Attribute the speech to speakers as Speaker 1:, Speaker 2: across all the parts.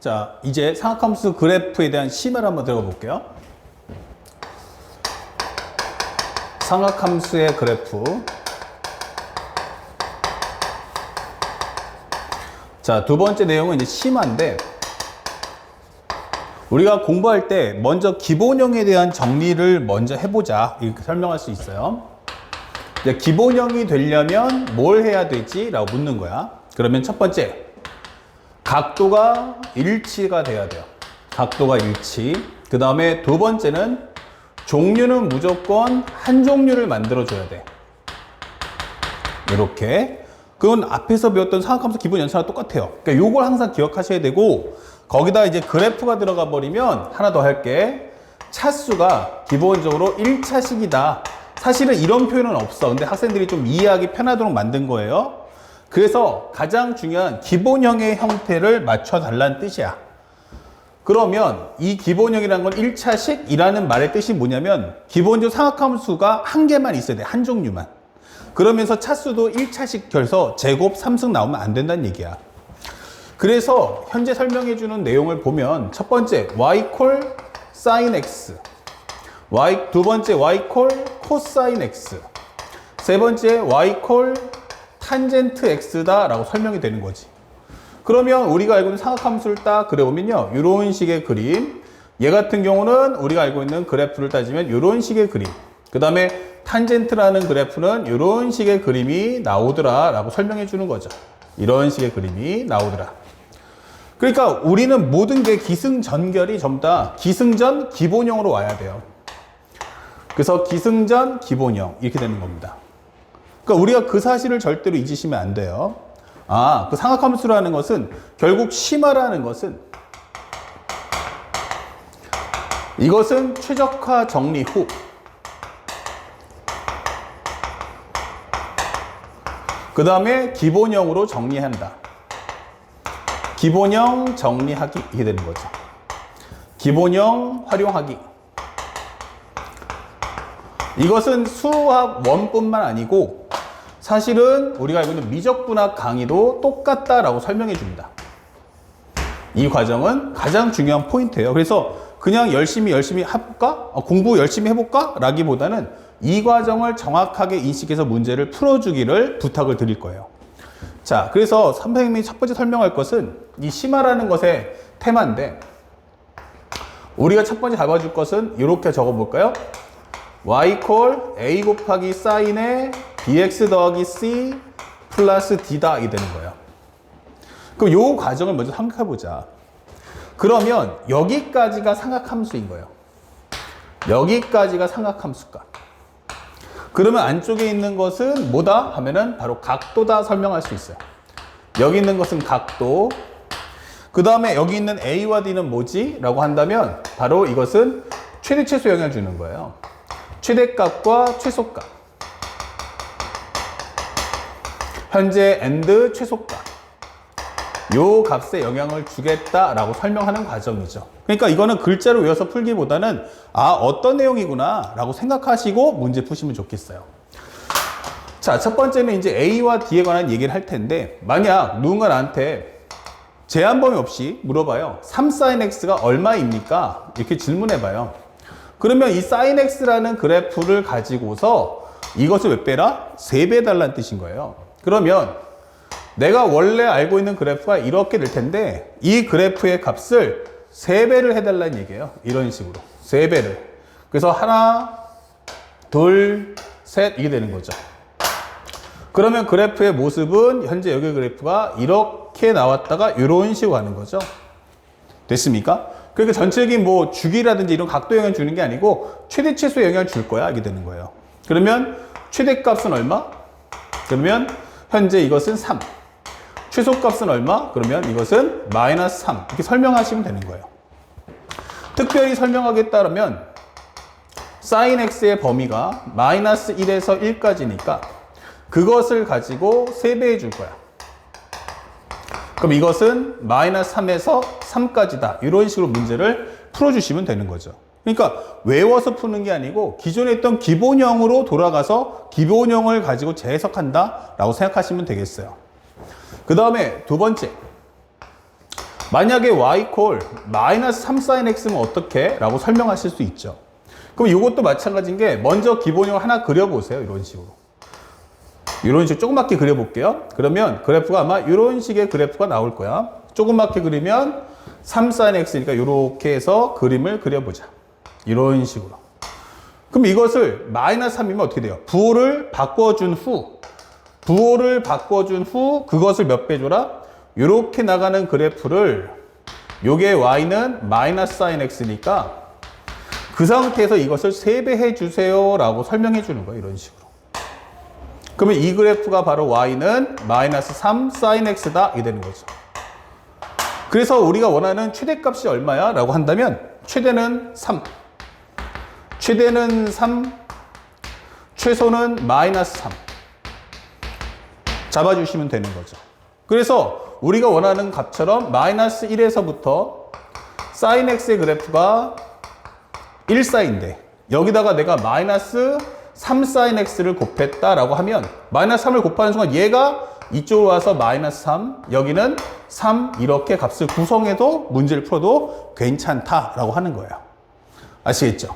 Speaker 1: 자, 이제 삼각함수 그래프에 대한 심화를 한번 들어가 볼게요. 삼각함수의 그래프. 자, 두 번째 내용은 이제 심화인데, 우리가 공부할 때 먼저 기본형에 대한 정리를 먼저 해보자, 이렇게 설명할 수 있어요. 이제 기본형이 되려면 뭘 해야 되지? 라고 묻는 거야. 그러면 첫 번째, 각도가 일치가 돼야 돼요. 각도가 일치. 그 다음에 두 번째는 종류는 무조건 한 종류를 만들어줘야 돼. 이렇게. 그건 앞에서 배웠던 삼각함수 기본 연산과 똑같아요. 그러니까 요걸 항상 기억하셔야 되고, 거기다 이제 그래프가 들어가 버리면 하나 더 할게. 차수가 기본적으로 1차식이다. 사실은 이런 표현은 없어. 근데 학생들이 좀 이해하기 편하도록 만든 거예요. 그래서 가장 중요한 기본형의 형태를 맞춰달라는 뜻이야. 그러면 이 기본형이라는 건 1차식이라는 말의 뜻이 뭐냐면, 기본적으로 삼각함수가 한 개만 있어야 돼. 한 종류만. 그러면서 차수도 1차식 결서 제곱 3승 나오면 안 된다는 얘기야. 그래서 현재 설명해 주는 내용을 보면 첫 번째 y 콜 sin x, 두 번째 y 콜 cosine x, 세 번째 y 콜 탄젠트 x다 라고 설명이 되는 거지. 그러면 우리가 알고 있는 삼각함수를 딱 그려보면요, 이런 식의 그림, 얘 같은 경우는 우리가 알고 있는 그래프를 따지면 이런 식의 그림, 그 다음에 탄젠트라는 그래프는 이런 식의 그림이 나오더라 라고 설명해 주는 거죠. 이런 식의 그림이 나오더라. 그러니까 우리는 모든 게 기승전결이 전부 다 기승전 기본형으로 와야 돼요. 그래서 기승전 기본형 이렇게 되는 겁니다. 그러니까 우리가 그 사실을 절대로 잊으시면 안 돼요. 아, 그 삼각함수라는 것은 결국 심화라는 것은, 이것은 최적화 정리 후 그 다음에 기본형으로 정리한다. 기본형 정리하기, 이게 되는 거죠. 기본형 활용하기. 이것은 수학 원뿐만 아니고 사실은 우리가 알고 있는 미적분학 강의도 똑같다라고 설명해 줍니다. 이 과정은 가장 중요한 포인트예요. 그래서 그냥 열심히 해볼까? 공부 열심히 해볼까? 라기보다는 이 과정을 정확하게 인식해서 문제를 풀어주기를 부탁을 드릴 거예요. 자, 그래서 선생님이 첫 번째 설명할 것은 이 심화라는 것의 테마인데, 우리가 첫 번째 잡아줄 것은 이렇게 적어볼까요? y 콜 a 곱하기 사인의 bx 더하기 c 플러스 d다 이게 되는 거예요. 그럼 이 과정을 먼저 생각해보자. 그러면 여기까지가 삼각함수인 거예요. 여기까지가 삼각함수가. 그러면 안쪽에 있는 것은 뭐다? 하면은 바로 각도다 설명할 수 있어요. 여기 있는 것은 각도. 그 다음에 여기 있는 A와 D는 뭐지? 라고 한다면 바로 이것은 최대 최소 영향을 주는 거예요. 최대값과 최소값. 현재 and 최소값. 요 값에 영향을 주겠다라고 설명하는 과정이죠. 그러니까 이거는 글자로 외워서 풀기보다는 어떤 내용이구나 라고 생각하시고 문제 푸시면 좋겠어요. 자, 첫 번째는 이제 A와 D에 관한 얘기를 할 텐데, 만약 누군가 나한테 제한 범위 없이 물어봐요. 3sin x가 얼마입니까? 이렇게 질문해봐요. 그러면 이 sin x라는 그래프를 가지고서 이것을 몇 배라? 3배 해달라는 뜻인 거예요. 그러면 내가 원래 알고 있는 그래프가 이렇게 될 텐데, 이 그래프의 값을 3배를 해달라는 얘기예요. 이런 식으로 3배를. 그래서 하나, 둘, 셋 이게 되는 거죠. 그러면 그래프의 모습은 현재 여기 그래프가 이렇게 나왔다가 이런 식으로 가는 거죠. 됐습니까? 그러니까 전체적인 뭐 주기라든지 이런 각도 영향을 주는 게 아니고 최대 최소 영향을 줄 거야 이게 되는 거예요. 그러면 최대값은 얼마? 그러면 현재 이것은 3. 최소값은 얼마? 그러면 이것은 마이너스 3. 이렇게 설명하시면 되는 거예요. 특별히 설명하겠다면 sin x의 범위가 마이너스 1에서 1까지니까 그것을 가지고 3배 해줄 거야. 그럼 이것은 마이너스 3에서 3까지다. 이런 식으로 문제를 풀어주시면 되는 거죠. 그러니까 외워서 푸는 게 아니고 기존에 있던 기본형으로 돌아가서 기본형을 가지고 재해석한다 라고 생각하시면 되겠어요. 그 다음에 두 번째, 만약에 y 콜 마이너스 3 sin x면 어떻게? 라고 설명하실 수 있죠. 그럼 이것도 마찬가지인 게 먼저 기본형을 하나 그려보세요. 이런 식으로. 이런 식으로 조그맣게 그려볼게요. 그러면 그래프가 아마 이런 식의 그래프가 나올 거야. 조그맣게 그리면 3 sin x니까 이렇게 해서 그림을 그려보자. 이런 식으로. 그럼 이것을 마이너스 3이면 어떻게 돼요? 부호를 바꿔준 후 그것을 몇 배 줘라? 이렇게 나가는 그래프를 요게 y는 마이너스 sin x니까 그 상태에서 이것을 3배 해주세요 라고 설명해 주는 거예요. 이런 식으로. 그러면 이 그래프가 바로 y는 마이너스 3 sin x다 이게 되는 거죠. 그래서 우리가 원하는 최대값이 얼마야? 라고 한다면 최대는 3, 최소는 마이너스 3 잡아주시면 되는 거죠. 그래서 우리가 원하는 값처럼 마이너스 1에서부터 sin x의 그래프가 1사인데 여기다가 내가 마이너스 3 sin x를 곱했다라고 하면 마이너스 3을 곱하는 순간 얘가 이쪽으로 와서 마이너스 3, 여기는 3 이렇게 값을 구성해도 문제를 풀어도 괜찮다라고 하는 거예요. 아시겠죠?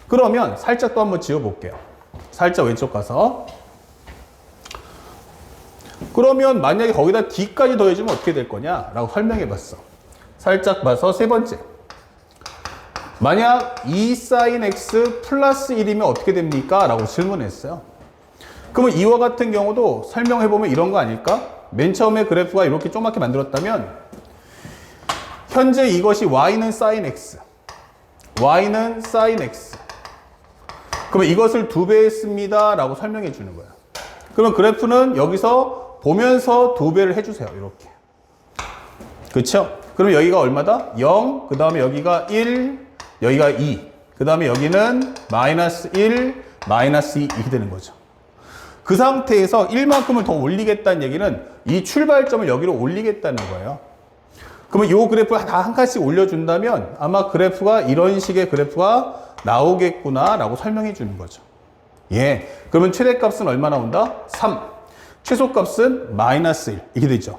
Speaker 1: 그러면 살짝 또 한번 지워볼게요. 살짝 왼쪽 가서. 그러면 만약에 거기다 d까지 더해주면 어떻게 될 거냐? 라고 설명해 봤어. 살짝 봐서 세 번째. 만약 2 sin x 플러스 1이면 어떻게 됩니까? 라고 질문했어요. 그러면 이와 같은 경우도 설명해보면 이런 거 아닐까? 맨 처음에 그래프가 이렇게 조그맣게 만들었다면 현재 이것이 y는 sin x 그러면 이것을 2배 했습니다 라고 설명해 주는 거야. 그러면 그래프는 여기서 보면서 2배를 해주세요. 이렇게. 그쵸? 그럼 여기가 얼마다? 0, 그 다음에 여기가 1, 여기가 2, 그 다음에 여기는 마이너스 1, 마이너스 2 이렇게 되는 거죠. 그 상태에서 1만큼을 더 올리겠다는 얘기는 이 출발점을 여기로 올리겠다는 거예요. 그러면 이 그래프를 다 한 칸씩 올려준다면 아마 그래프가 이런 식의 그래프가 나오겠구나 라고 설명해 주는 거죠. 예. 그러면 최대값은 얼마 나온다? 3. 최소값은 마이너스 1. 이렇게 되죠.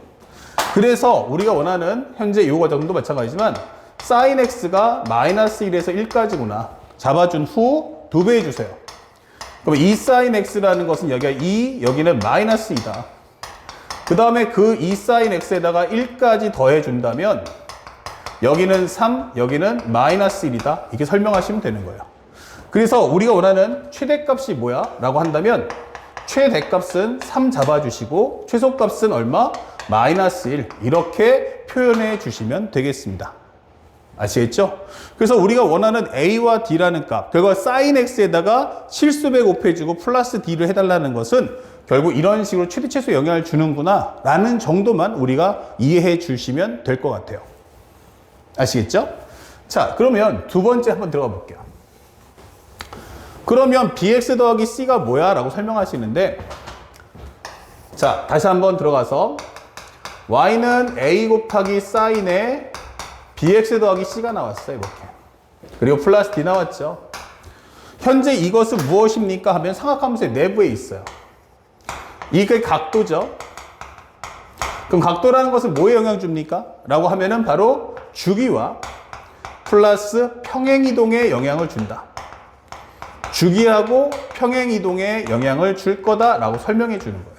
Speaker 1: 그래서 우리가 원하는 현재 이 과정도 마찬가지지만 sin x가 마이너스 1에서 1까지구나. 잡아준 후 2배 해주세요. 그럼 2 sin x라는 것은 여기가 2, 여기는 마이너스 2다. 그 다음에 그 2 sin x에다가 1까지 더해준다면 여기는 3, 여기는 마이너스 1이다. 이렇게 설명하시면 되는 거예요. 그래서 우리가 원하는 최대값이 뭐야? 라고 한다면 최대값은 3 잡아주시고 최소값은 얼마? 마이너스 1 이렇게 표현해 주시면 되겠습니다. 아시겠죠? 그래서 우리가 원하는 a와 d라는 값, 결과 sin x에다가 실수배 곱해주고 플러스 d를 해달라는 것은 결국 이런 식으로 최대 최소 영향을 주는구나 라는 정도만 우리가 이해해 주시면 될 것 같아요. 아시겠죠? 자, 그러면 두 번째 한번 들어가 볼게요. 그러면 bx 더하기 c가 뭐야? 라고 설명하시는데, 자, 다시 한번 들어가서 y는 a 곱하기 sin에 bx 더하기 c가 나왔어요. 이렇게. 그리고 플러스 d 나왔죠. 현재 이것은 무엇입니까? 하면 삼각함수의 내부에 있어요. 이게 각도죠. 그럼 각도라는 것은 뭐에 영향 줍니까? 라고 하면은 바로 주기와 플러스 평행이동에 영향을 준다. 주기하고 평행이동에 영향을 줄 거다라고 설명해 주는 거예요.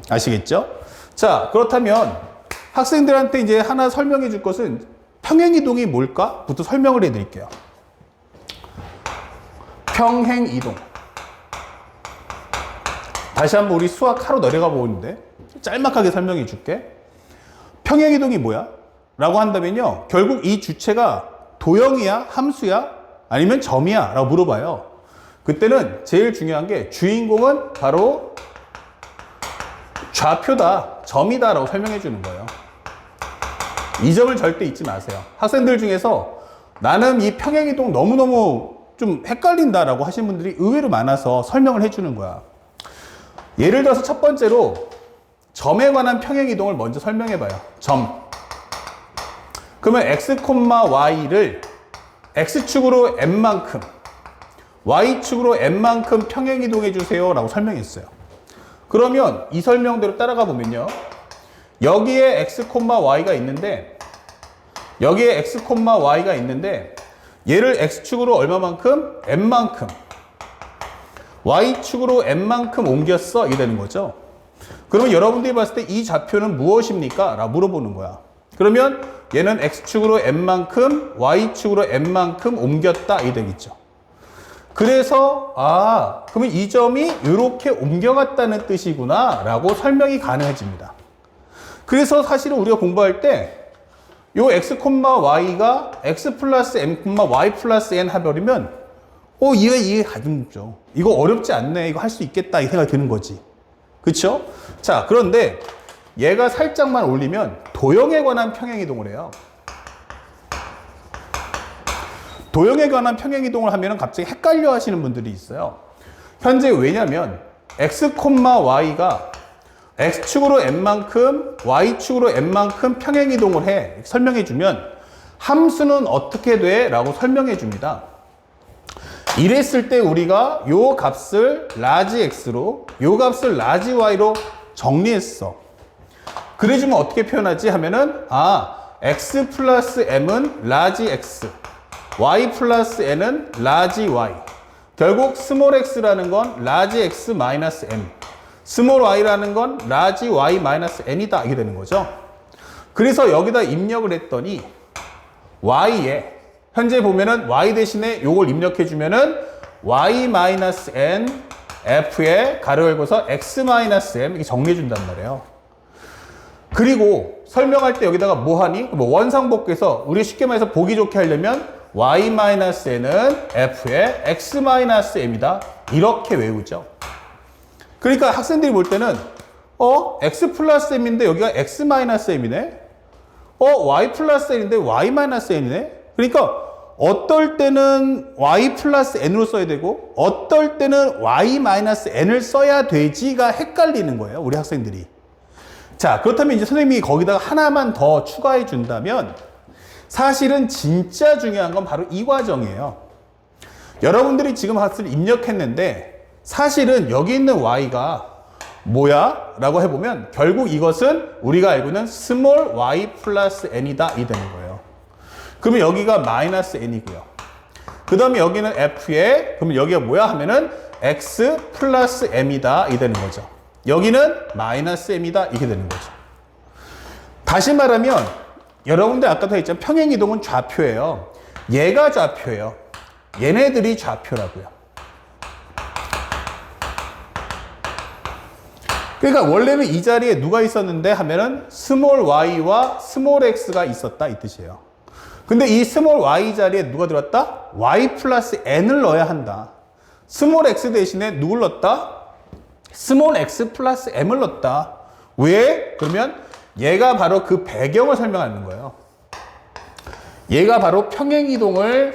Speaker 1: 아시겠죠? 자, 그렇다면 학생들한테 이제 하나 설명해 줄 것은 평행이동이 뭘까? 부터 설명을 해 드릴게요. 평행이동. 다시 한번 우리 수학 하루 내려가 보는데 짤막하게 설명해 줄게. 평행이동이 뭐야? 라고 한다면요. 결국 이 주체가 도형이야? 함수야? 아니면 점이야? 라고 물어봐요. 그때는 제일 중요한 게 주인공은 바로 좌표다, 점이다 라고 설명해 주는 거예요. 이 점을 절대 잊지 마세요. 학생들 중에서 나는 이 평행이동 너무너무 좀 헷갈린다 라고 하시는 분들이 의외로 많아서 설명을 해주는 거야. 예를 들어서 첫 번째로 점에 관한 평행이동을 먼저 설명해 봐요. 점. 그러면 x, y를 x축으로 n만큼, y축으로 n만큼 평행이동해 주세요 라고 설명했어요. 그러면 이 설명대로 따라가 보면요. 여기에 x, y가 있는데 여기에 x, y가 있는데 얘를 x축으로 얼마만큼? n만큼. y축으로 n만큼 옮겼어. 이게 되는 거죠. 그러면 여러분들이 봤을 때 이 좌표는 무엇입니까? 라고 물어보는 거야. 그러면 얘는 x축으로 n만큼, y축으로 n만큼 옮겼다. 이게 되겠죠. 그래서 그러면 이 점이 이렇게 옮겨갔다는 뜻이구나 라고 설명이 가능해집니다. 그래서 사실은 우리가 공부할 때 요 x, y가 x 플러스 m, y 플러스 n 해버리면 이해 가능죠. 이거 어렵지 않네. 이거 할 수 있겠다. 이 생각이 드는 거지. 그쵸? 자, 그런데 얘가 살짝만 올리면 도형에 관한 평행이동을 해요. 도형에 관한 평행이동을 하면 갑자기 헷갈려 하시는 분들이 있어요. 현재 왜냐면 x, y가 x축으로 n만큼, y축으로 n만큼 평행이동을 해. 설명해 주면 함수는 어떻게 돼? 라고 설명해 줍니다. 이랬을 때 우리가 요 값을 라지 x로, 요 값을 라지 y로 정리했어. 그래주면 어떻게 표현하지? 하면은 x 플러스 m은 라지 x, y 플러스 n은 라지 y. 결국 스몰 x라는 건 라지 x 마이너스 m, 스몰 y라는 건 라지 y 마이너스 n이다. 이게 되는 거죠. 그래서 여기다 입력을 했더니 y에 현재 보면은 y 대신에 요걸 입력해 주면은 y 마이너스 n f에 가로 열고서 x 마이너스 m 이렇게 정리해 준단 말이에요. 그리고 설명할 때 여기다가 뭐 하니? 원상복구해서 우리 쉽게 말해서 보기 좋게 하려면 y 마이너스 n은 f에 x 마이너스 m이다. 이렇게 외우죠. 그러니까 학생들이 볼 때는 x 플러스 m인데 여기가 x 마이너스 m이네. y 플러스 n인데 y 마이너스 n이네. 그러니까 어떨 때는 y 플러스 n으로 써야 되고 어떨 때는 y 마이너스 n을 써야 되지가 헷갈리는 거예요. 우리 학생들이. 자, 그렇다면 이제 선생님이 거기다가 하나만 더 추가해 준다면 사실은 진짜 중요한 건 바로 이 과정이에요. 여러분들이 지금 값을 입력했는데 사실은 여기 있는 y가 뭐야? 라고 해보면 결국 이것은 우리가 알고 있는 스몰 y 플러스 n이다. 이 되는 거예요. 그러면 여기가 마이너스 n이고요. 그 다음에 여기는 f에 그러면 여기가 뭐야? 하면은 x 플러스 m이다. 이 되는 거죠. 여기는 마이너스 m이다. 이게 되는 거죠. 다시 말하면 여러분들 아까도 했지만 평행이동은 좌표예요. 얘가 좌표예요. 얘네들이 좌표라고요. 그러니까 원래는 이 자리에 누가 있었는데 하면은 스몰 y와 스몰 x가 있었다 이 뜻이에요. 근데 이 스몰 y 자리에 누가 들어왔다? y 플러스 n을 넣어야 한다. 스몰 x 대신에 누굴 넣었다? 스몰 x 플러스 m을 넣었다. 왜? 그러면 얘가 바로 그 배경을 설명하는 거예요. 얘가 바로 평행이동에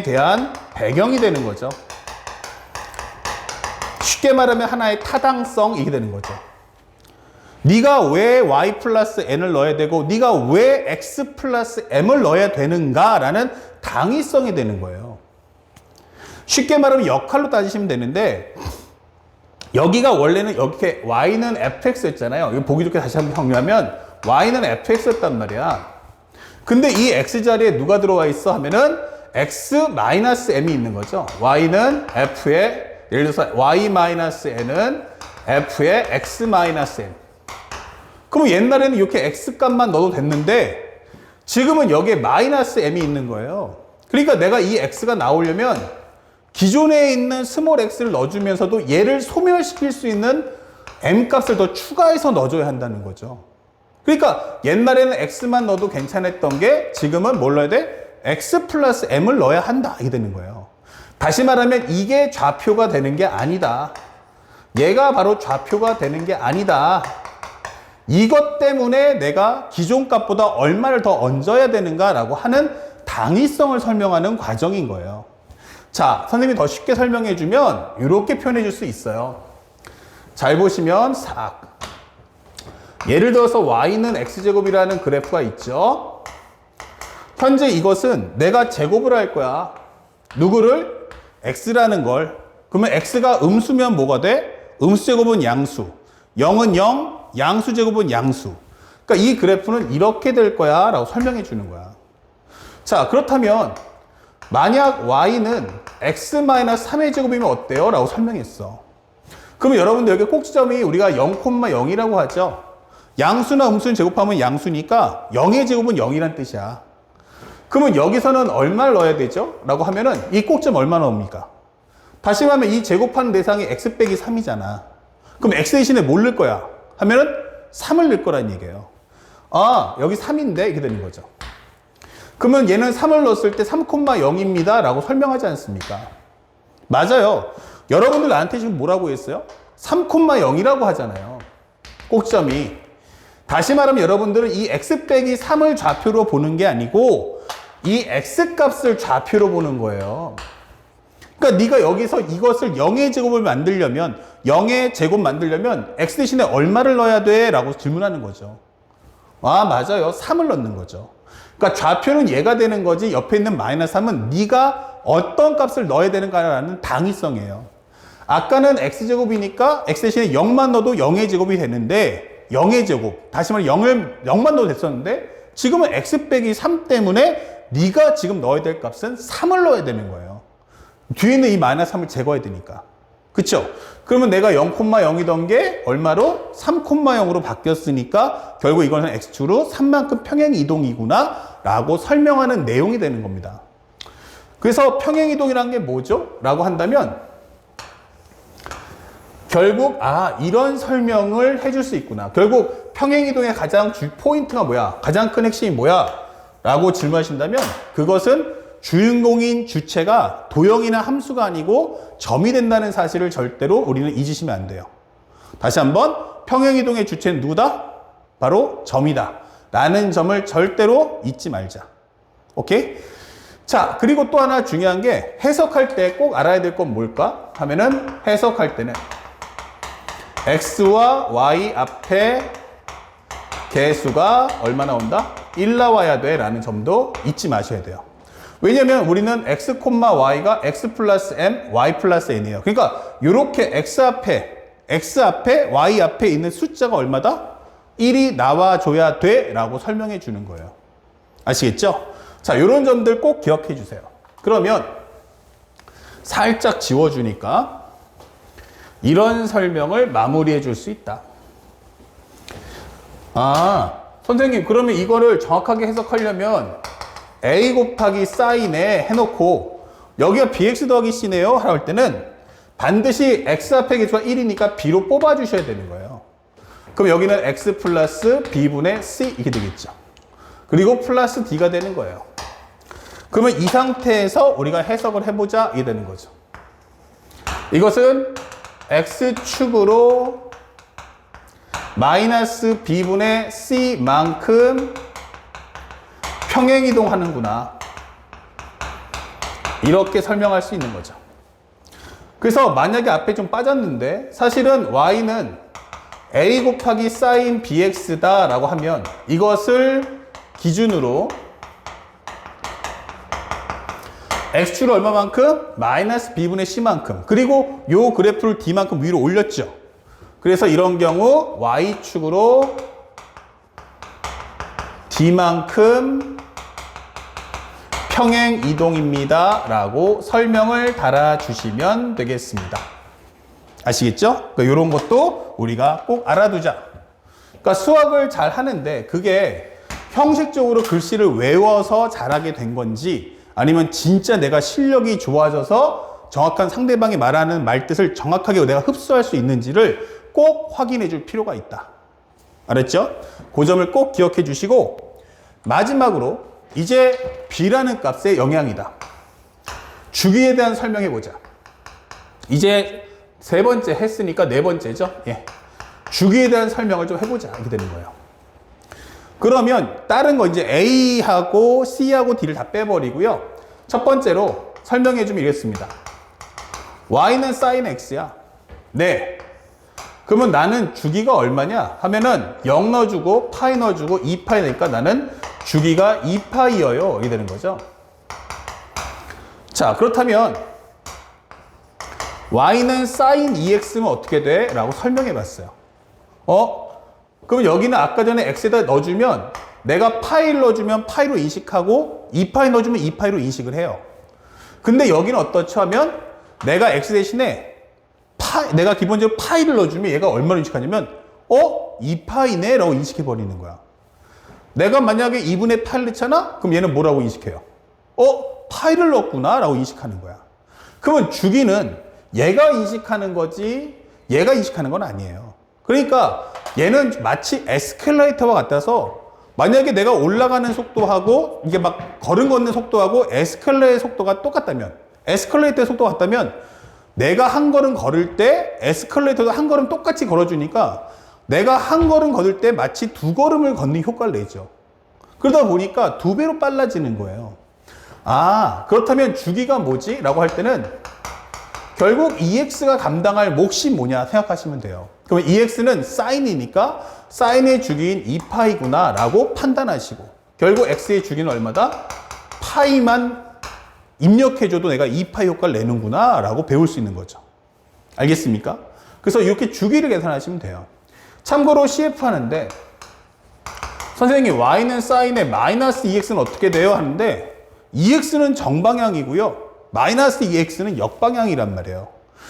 Speaker 1: 대한 배경이 되는 거죠. 쉽게 말하면 하나의 타당성 이게 되는 거죠. 네가 왜 y 플러스 n을 넣어야 되고 네가 왜 x 플러스 m을 넣어야 되는가라는 당위성이 되는 거예요. 쉽게 말하면 역할로 따지시면 되는데 여기가 원래는 이렇게 y는 fx였잖아요. 이거 보기 좋게 다시 한번 정리하면 y는 fx였단 말이야. 근데 이 x 자리에 누가 들어와 있어 하면은 x 마이너스 m이 있는 거죠. y는 f에 예를 들어서 y-n은 f의 x-n. 그럼 옛날에는 이렇게 x 값만 넣어도 됐는데 지금은 여기에 마이너스 m이 있는 거예요. 그러니까 내가 이 x가 나오려면 기존에 있는 스몰 x를 넣어주면서도 얘를 소멸시킬 수 있는 m 값을 더 추가해서 넣어줘야 한다는 거죠. 그러니까 옛날에는 x만 넣어도 괜찮았던 게 지금은 뭘 넣어야 돼? x 플러스 m을 넣어야 한다. 이게 되는 거예요. 다시 말하면 이게 좌표가 되는 게 아니다. 얘가 바로 좌표가 되는 게 아니다. 이것 때문에 내가 기존 값보다 얼마를 더 얹어야 되는가라고 하는 당위성을 설명하는 과정인 거예요. 자, 선생님이 더 쉽게 설명해 주면 이렇게 표현해 줄 수 있어요. 잘 보시면 싹. 예를 들어서 y는 x제곱이라는 그래프가 있죠. 현재 이것은 내가 제곱을 할 거야. 누구를? x라는 걸. 그러면 x가 음수면 뭐가 돼? 음수제곱은 양수. 0은 0, 양수 제곱은 양수. 그러니까 이 그래프는 이렇게 될 거야 라고 설명해 주는 거야. 자, 그렇다면 만약 y는 x-3의 제곱이면 어때요? 라고 설명했어. 그러면 여러분들 여기 꼭지점이 우리가 0,0이라고 하죠. 양수나 음수는 제곱하면 양수니까 0의 제곱은 0이란 뜻이야. 그러면 여기서는 얼마를 넣어야 되죠? 라고 하면은 이 꼭지점 얼마 넣습니까? 다시 말하면 이 제곱하는 대상이 x 빼기 3이잖아. 그럼 x 대신에 뭘 넣을 거야? 하면은 3을 넣을 거란 얘기예요. 아, 여기 3인데 이렇게 되는 거죠. 그러면 얘는 3을 넣었을 때 3,0입니다 라고 설명하지 않습니까? 맞아요. 여러분들 나한테 지금 뭐라고 했어요? 3,0이라고 하잖아요. 꼭지점이. 다시 말하면 여러분들은 이 x 빼기 3을 좌표로 보는 게 아니고 이 x 값을 좌표로 보는 거예요. 그러니까 네가 여기서 이것을 0의 제곱을 만들려면 0의 제곱 만들려면 x 대신에 얼마를 넣어야 돼? 라고 질문하는 거죠. 아, 맞아요. 3을 넣는 거죠. 그러니까 좌표는 얘가 되는 거지 옆에 있는 마이너스 3은 네가 어떤 값을 넣어야 되는가라는 당위성이에요. 아까는 x제곱이니까 x 대신에 0만 넣어도 0의 제곱이 되는데 0의 제곱, 다시 말해 0만 넣어도 됐었는데 지금은 x 빼기 3 때문에 네가 지금 넣어야 될 값은 3을 넣어야 되는 거예요. 뒤에 있는 이 마이너스 3을 제거해야 되니까. 그쵸? 그러면 내가 0,0이던 게 얼마로? 3,0으로 바뀌었으니까 결국 이거는 x축으로 3만큼 평행 이동이구나 라고 설명하는 내용이 되는 겁니다. 그래서 평행 이동이라는 게 뭐죠? 라고 한다면 결국 이런 설명을 해줄 수 있구나. 결국 평행 이동의 가장 포인트가 뭐야? 가장 큰 핵심이 뭐야? 라고 질문하신다면 그것은 주인공인 주체가 도형이나 함수가 아니고 점이 된다는 사실을 절대로 우리는 잊으시면 안 돼요. 다시 한번 평행 이동의 주체는 누구다? 바로 점이다. 라는 점을 절대로 잊지 말자. 오케이? 자, 그리고 또 하나 중요한 게 해석할 때 꼭 알아야 될 건 뭘까? 하면은 해석할 때는 x와 y 앞에 개수가 얼마 나온다? 1 나와야 돼 라는 점도 잊지 마셔야 돼요. 왜냐면 우리는 x, y가 x 플러스 m, y 플러스 n이에요. 그러니까 이렇게 x 앞에 y 앞에 있는 숫자가 얼마다? 1이 나와줘야 돼 라고 설명해 주는 거예요. 아시겠죠? 자, 이런 점들 꼭 기억해 주세요. 그러면 살짝 지워주니까 이런 설명을 마무리해 줄 수 있다. 선생님, 그러면 이거를 정확하게 해석하려면 a 곱하기 사인에 해놓고 여기가 bx 더하기 c네요 할 때는 반드시 x 앞에 개수가 1이니까 b로 뽑아 주셔야 되는 거예요. 그럼 여기는 x 플러스 b분의 c 이렇게 되겠죠. 그리고 플러스 d가 되는 거예요. 그러면 이 상태에서 우리가 해석을 해보자 이게 되는 거죠. 이것은 x축으로 마이너스 b분의 c만큼 평행이동 하는구나. 이렇게 설명할 수 있는 거죠. 그래서 만약에 앞에 좀 빠졌는데 사실은 y는 a 곱하기 sin bx다 라고 하면 이것을 기준으로 x축을 얼마만큼? 마이너스 b분의 c만큼. 그리고 요 그래프를 d만큼 위로 올렸죠. 그래서 이런 경우 y축으로 d만큼 평행 이동입니다 라고 설명을 달아주시면 되겠습니다. 아시겠죠? 그러니까 이런 것도 우리가 꼭 알아두자. 그러니까 수학을 잘 하는데 그게 형식적으로 글씨를 외워서 잘하게 된 건지 아니면 진짜 내가 실력이 좋아져서 정확한 상대방이 말하는 말뜻을 정확하게 내가 흡수할 수 있는지를 꼭 확인해 줄 필요가 있다. 알았죠? 그 점을 꼭 기억해 주시고 마지막으로 이제 b라는 값의 영향이다. 주기에 대한 설명해 보자. 이제 세 번째 했으니까 네 번째죠. 예. 주기에 대한 설명을 좀 해보자. 이렇게 되는 거예요. 그러면 다른 거 이제 A하고 C하고 D를 다 빼버리고요. 첫 번째로 설명해 주면 이랬습니다. Y는 sin X야. 네. 그러면 나는 주기가 얼마냐? 하면은 0 넣어주고 파이 넣어주고 2파이 되니까 나는 주기가 2파이여요. 이게 되는 거죠. 자, 그렇다면 Y는 sin 2X면 어떻게 돼? 라고 설명해 봤어요. 그럼 여기는 아까 전에 x에다 넣어주면 내가 파이를 넣어주면 파이로 인식하고 2파이 넣어주면 2파이로 인식을 해요. 근데 여기는 어떻죠 하면 내가 x 대신에 내가 기본적으로 파이를 넣어주면 얘가 얼마로 인식하냐면 2파이네 라고 인식해버리는 거야. 내가 만약에 2분의 8 넣잖아? 그럼 얘는 뭐라고 인식해요? 파이를 넣었구나 라고 인식하는 거야. 그러면 주기는 얘가 인식하는 거지 얘가 인식하는 건 아니에요. 그러니까 얘는 마치 에스컬레이터와 같아서 만약에 내가 올라가는 속도하고 이게 막 걸음 걷는 속도하고 에스컬레이터 속도가 똑같다면 에스컬레이터의 속도가 같다면 내가 한 걸음 걸을 때 에스컬레이터도 한 걸음 똑같이 걸어주니까 내가 한 걸음 걸을 때 마치 두 걸음을 걷는 효과를 내죠. 그러다 보니까 2배로 빨라지는 거예요. 그렇다면 주기가 뭐지? 라고 할 때는 결국 EX가 감당할 몫이 뭐냐 생각하시면 돼요. 그러면 EX는 사인이니까 사인의 주기인 2파이구나 라고 판단하시고 결국 X의 주기는 얼마다? 파이만 입력해줘도 내가 2파이 효과를 내는구나 라고 배울 수 있는 거죠. 알겠습니까? 그래서 이렇게 주기를 계산하시면 돼요. 참고로 CF 하는데 선생님 Y는 사인의 마이너스 2X는 어떻게 돼요? 하는데 EX는 정방향이고요. 마이너스 2X는 역방향이란 말이에요.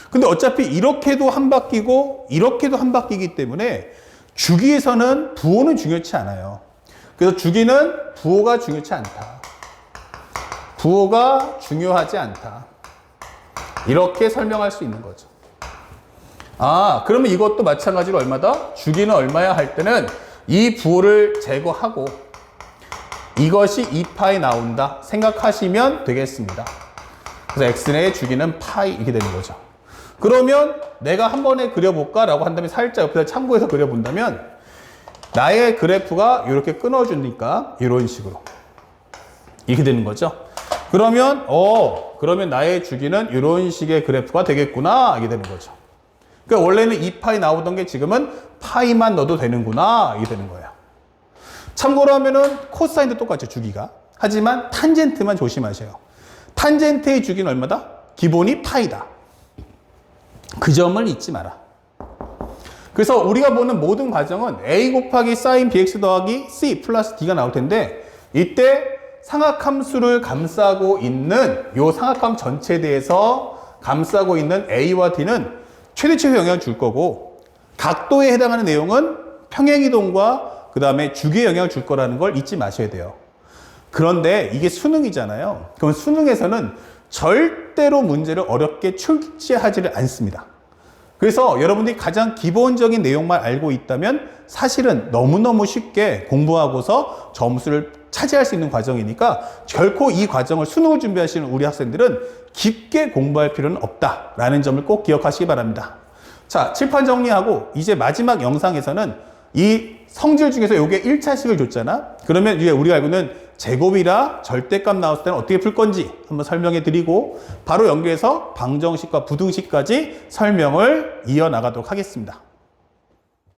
Speaker 1: 근데 어차피 이렇게도 한 바퀴고 이렇게도 한 바퀴이기 때문에 주기에서는 부호는 중요치 않아요. 그래서 주기는 부호가 중요치 않다. 부호가 중요하지 않다. 이렇게 설명할 수 있는 거죠. 그러면 이것도 마찬가지로 얼마다? 주기는 얼마야 할 때는 이 부호를 제거하고 이것이 2파이 나온다 생각하시면 되겠습니다. 그래서 x의 주기는 파이 이렇게 되는 거죠. 그러면 내가 한 번에 그려볼까? 라고 한다면 살짝 옆에다 참고해서 그려본다면 나의 그래프가 이렇게 끊어주니까 이런 식으로 이렇게 되는 거죠. 그러면 그러면 나의 주기는 이런 식의 그래프가 되겠구나 이게 되는 거죠. 그러니까 원래는 2파이 나오던 게 지금은 파이만 넣어도 되는구나 이게 되는 거예요. 참고로 하면은 코사인도 똑같죠 주기가. 하지만 탄젠트만 조심하세요. 탄젠트의 주기는 얼마다? 기본이 파이다. 그 점을 잊지 마라. 그래서 우리가 보는 모든 과정은 a 곱하기 sin bx 더하기 c 플러스 d가 나올 텐데 이때 상악함수를 감싸고 있는 요 상악함 전체에 대해서 감싸고 있는 a와 d는 최대치에서 영향을 줄 거고 각도에 해당하는 내용은 평행이동과 그 다음에 주기에 영향을 줄 거라는 걸 잊지 마셔야 돼요. 그런데 이게 수능이잖아요. 그럼 수능에서는 절대로 문제를 어렵게 출제하지를 않습니다. 그래서 여러분들이 가장 기본적인 내용만 알고 있다면 사실은 너무너무 쉽게 공부하고서 점수를 차지할 수 있는 과정이니까 결코 이 과정을 수능을 준비하시는 우리 학생들은 깊게 공부할 필요는 없다라는 점을 꼭 기억하시기 바랍니다. 자, 칠판 정리하고 이제 마지막 영상에서는 이 성질 중에서 요게 1차식을 줬잖아. 그러면 이제 우리가 알고 있는 제곱이라 절대값 나왔을 때는 어떻게 풀 건지 한번 설명해 드리고 바로 연결해서 방정식과 부등식까지 설명을 이어나가도록 하겠습니다.